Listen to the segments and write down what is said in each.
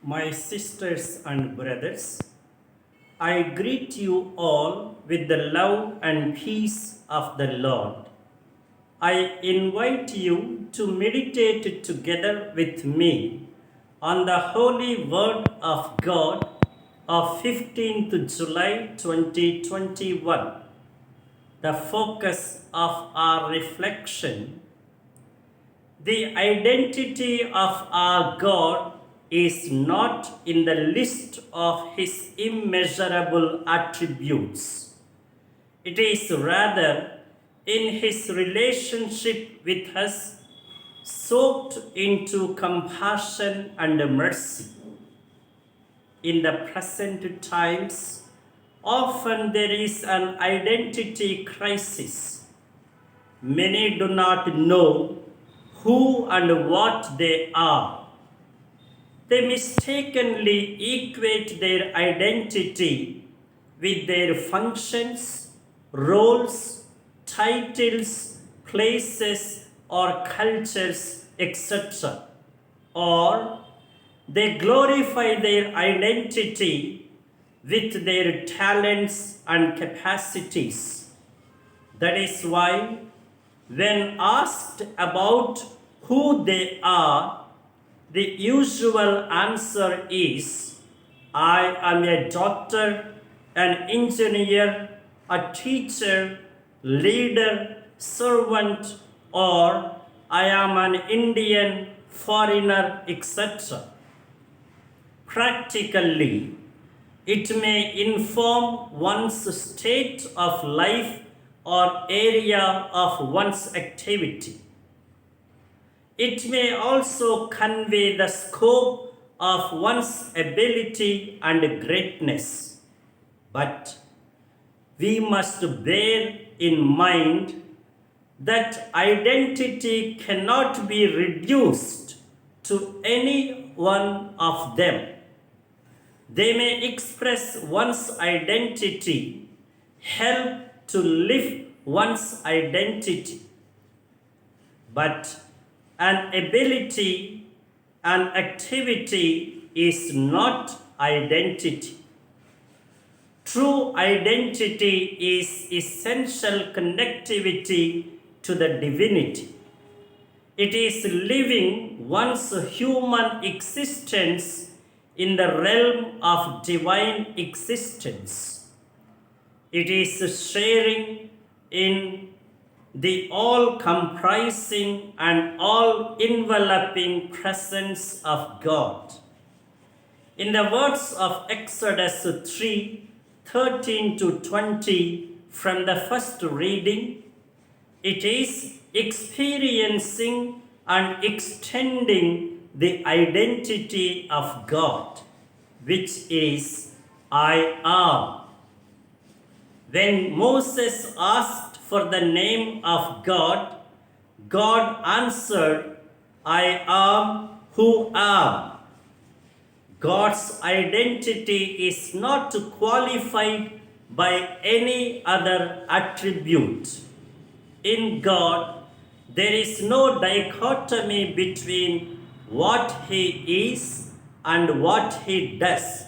My sisters and brothers, I greet you all with the love and peace of the Lord. I invite you to meditate together with me on the holy word of God of 15th July 2021. The focus of our reflection: the identity of our God is not in the list of his immeasurable attributes. It is rather in his relationship with us, soaked into compassion and mercy. In the present times, often there is an identity crisis. Many do not know who and what they are. They mistakenly equate their identity with their functions, roles, titles, places, or cultures, etc. Or they glorify their identity with their talents and capacities. That is why, when asked about who they are, the usual answer is, I am a doctor, an engineer, a teacher, leader, servant, or I am an Indian, foreigner, etc. Practically, it may inform one's state of life or area of one's activity. It may also convey the scope of one's ability and greatness. But we must bear in mind that identity cannot be reduced to any one of them. They may express one's identity, help to live one's identity, but an ability, an activity is not identity. True identity is essential connectivity to the divinity. It is living one's human existence in the realm of divine existence. It is sharing in the all-comprising and all-enveloping presence of God. In the words of Exodus 3:13 to 20 from the first reading, it is experiencing and extending the identity of God, which is I am. When Moses asked for the name of God, God answered, I am who am. God's identity is not qualified by any other attribute. In God, there is no dichotomy between what he is and what he does.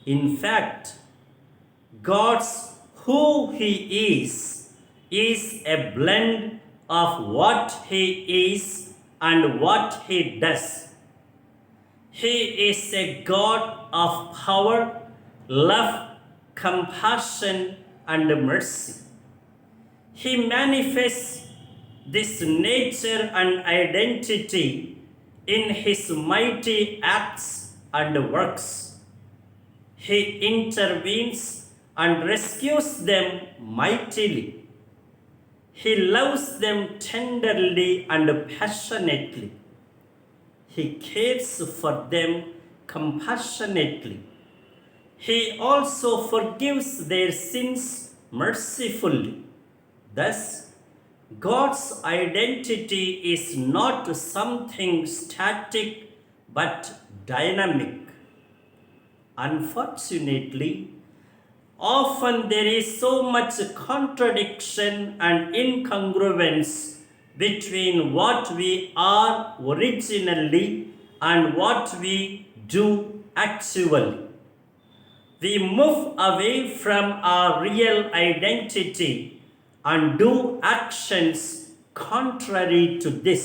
In fact, God's who he is a blend of what he is and what he does. He is a God of power, love, compassion, and mercy. He manifests this nature and identity in his mighty acts and works. He intervenes and rescues them mightily. He loves them tenderly and passionately. He cares for them compassionately. He also forgives their sins mercifully. Thus, God's identity is not something static but dynamic. Unfortunately, often there is so much contradiction and incongruence between what we are originally and what we do actually. We move away from our real identity and do actions contrary to this.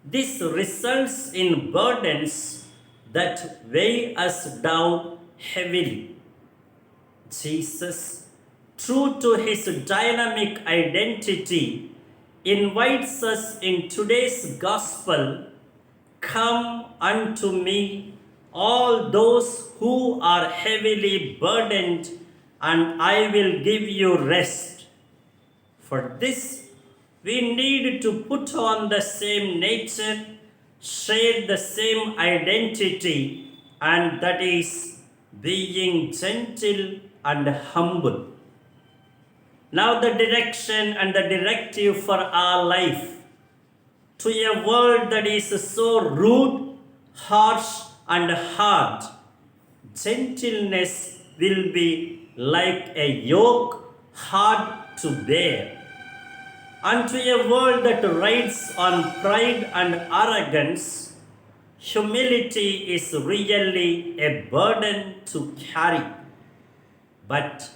This results in burdens that weigh us down heavily. Jesus, true to his dynamic identity, invites us in today's gospel, "Come unto me, all those who are heavily burdened, and I will give you rest." For this, we need to put on the same nature, share the same identity, and that is being gentle and humble. Now, the direction and the directive for our life to a world that is so rude, harsh, and hard. Gentleness will be like a yoke hard to bear. And to a world that rides on pride and arrogance, humility is really a burden to carry. But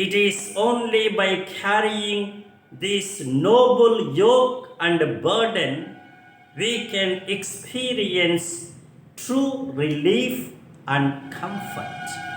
it is only by carrying this noble yoke and burden we can experience true relief and comfort.